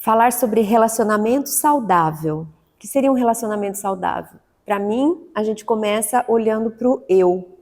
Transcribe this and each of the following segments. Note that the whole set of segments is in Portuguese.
falar sobre relacionamento saudável. O que seria um relacionamento saudável? Para mim, a gente começa olhando para o eu.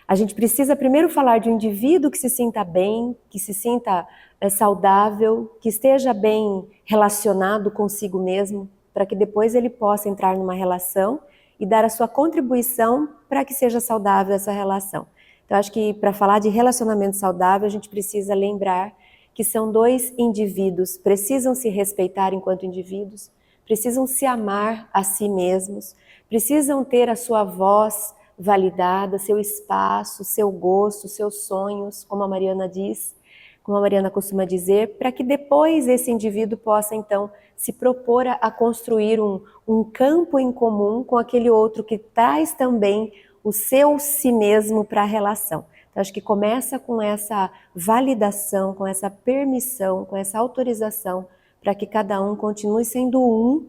A gente precisa primeiro falar de um indivíduo que se sinta bem, que se sinta saudável, que esteja bem relacionado consigo mesmo, para que depois ele possa entrar numa relação e dar a sua contribuição para que seja saudável essa relação. Então, acho que para falar de relacionamento saudável, a gente precisa lembrar que são dois indivíduos, precisam se respeitar enquanto indivíduos, precisam se amar a si mesmos, precisam ter a sua voz validada, seu espaço, seu gosto, seus sonhos, como a Mariana diz, como a Mariana costuma dizer, para que depois esse indivíduo possa então se propor a construir um campo em comum com aquele outro que traz também o seu si mesmo para a relação. Então, acho que começa com essa validação, com essa permissão, com essa autorização, para que cada um continue sendo um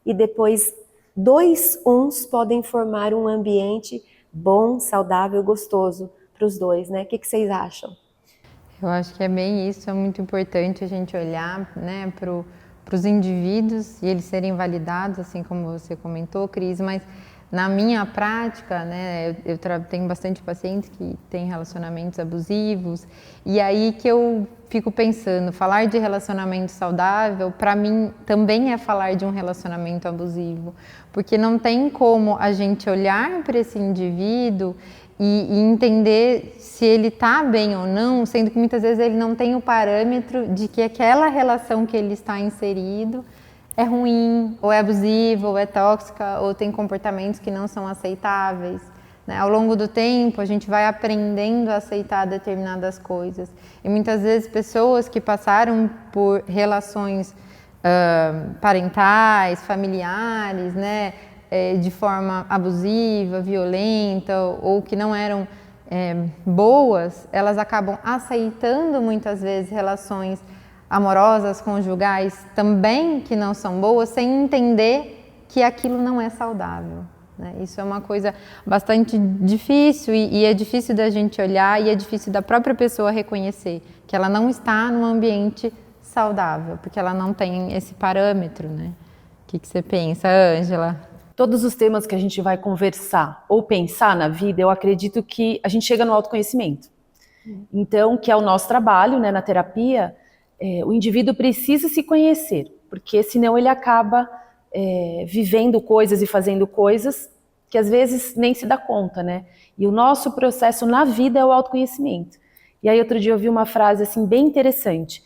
e depois dois uns podem formar um ambiente bom, saudável, gostoso para os dois, né? O que vocês acham? Eu acho que é bem isso, é muito importante a gente olhar, né, para os indivíduos e eles serem validados, assim como você comentou, Cris, mas na minha prática, né, eu tenho bastante pacientes que têm relacionamentos abusivos e aí que eu fico pensando, falar de relacionamento saudável, para mim também é falar de um relacionamento abusivo, porque não tem como a gente olhar para esse indivíduo e entender se ele está bem ou não, sendo que muitas vezes ele não tem o parâmetro de que aquela relação que ele está inserido é ruim, ou é abusiva, ou é tóxica, ou tem comportamentos que não são aceitáveis. Né? Ao longo do tempo, a gente vai aprendendo a aceitar determinadas coisas. E muitas vezes pessoas que passaram por relações parentais, familiares, né, de forma abusiva, violenta, ou que não eram boas, elas acabam aceitando muitas vezes relações amorosas, conjugais, também que não são boas, sem entender que aquilo não é saudável. Né? Isso é uma coisa bastante difícil e é difícil da gente olhar e é difícil da própria pessoa reconhecer que ela não está num ambiente saudável, porque ela não tem esse parâmetro, né? O que você pensa, Ângela? Todos os temas que a gente vai conversar ou pensar na vida, eu acredito que a gente chega no autoconhecimento. Então, que é o nosso trabalho, né, na terapia, o indivíduo precisa se conhecer, porque senão ele acaba vivendo coisas e fazendo coisas que às vezes nem se dá conta, né? E o nosso processo na vida é o autoconhecimento. E aí outro dia eu vi uma frase assim bem interessante.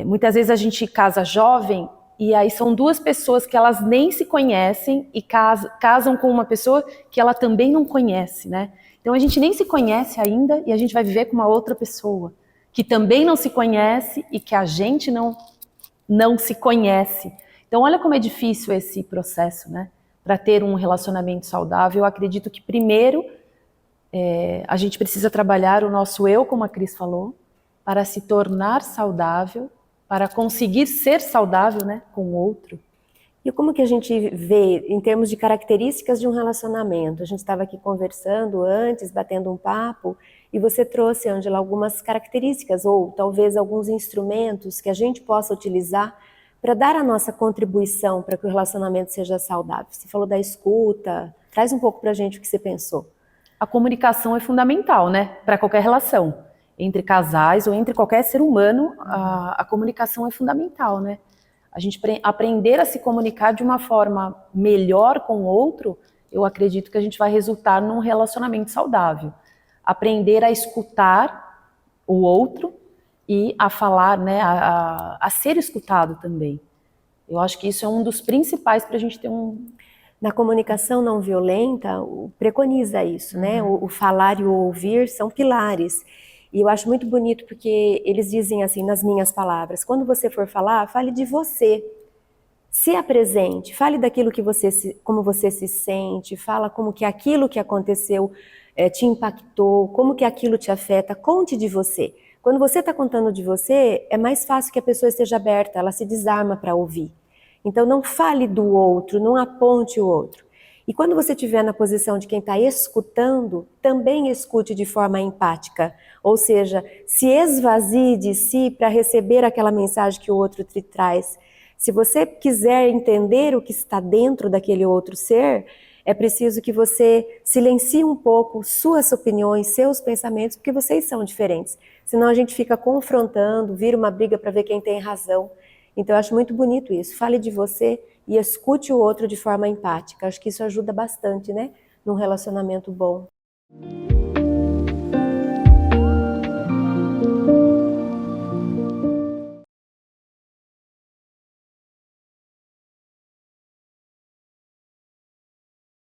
Muitas vezes a gente casa jovem e aí são duas pessoas que elas nem se conhecem e casam com uma pessoa que ela também não conhece, né? Então a gente nem se conhece ainda e a gente vai viver com uma outra pessoa que também não se conhece e que a gente não se conhece. Então olha como é difícil esse processo, né? Para ter um relacionamento saudável, eu acredito que primeiro a gente precisa trabalhar o nosso eu, como a Cris falou, para se tornar saudável, para conseguir ser saudável, né, com o outro. E como que a gente vê em termos de características de um relacionamento? A gente estava aqui conversando antes, batendo um papo, e você trouxe, Ângela, algumas características ou talvez alguns instrumentos que a gente possa utilizar para dar a nossa contribuição para que o relacionamento seja saudável. Você falou da escuta, traz um pouco para a gente o que você pensou. A comunicação é fundamental, né, para qualquer relação. Entre casais ou entre qualquer ser humano, a comunicação é fundamental, né? A gente aprender a se comunicar de uma forma melhor com o outro, eu acredito que a gente vai resultar num relacionamento saudável. Aprender a escutar o outro e a falar, né, a ser escutado também. Eu acho que isso é um dos principais para a gente ter Na comunicação não violenta, preconiza isso, né? O falar e o ouvir são pilares. E eu acho muito bonito porque eles dizem assim, nas minhas palavras, quando você for falar, fale de você. Se apresente, fale daquilo que como você se sente, fala como que aquilo que aconteceu te impactou, como que aquilo te afeta, conte de você. Quando você está contando de você, é mais fácil que a pessoa esteja aberta, ela se desarma para ouvir. Então não fale do outro, não aponte o outro. E quando você estiver na posição de quem está escutando, também escute de forma empática. Ou seja, se esvazie de si para receber aquela mensagem que o outro te traz. Se você quiser entender o que está dentro daquele outro ser, é preciso que você silencie um pouco suas opiniões, seus pensamentos, porque vocês são diferentes. Senão a gente fica confrontando, vira uma briga para ver quem tem razão. Então eu acho muito bonito isso. Fale de você e escute o outro de forma empática. Acho que isso ajuda bastante, né? Num relacionamento bom.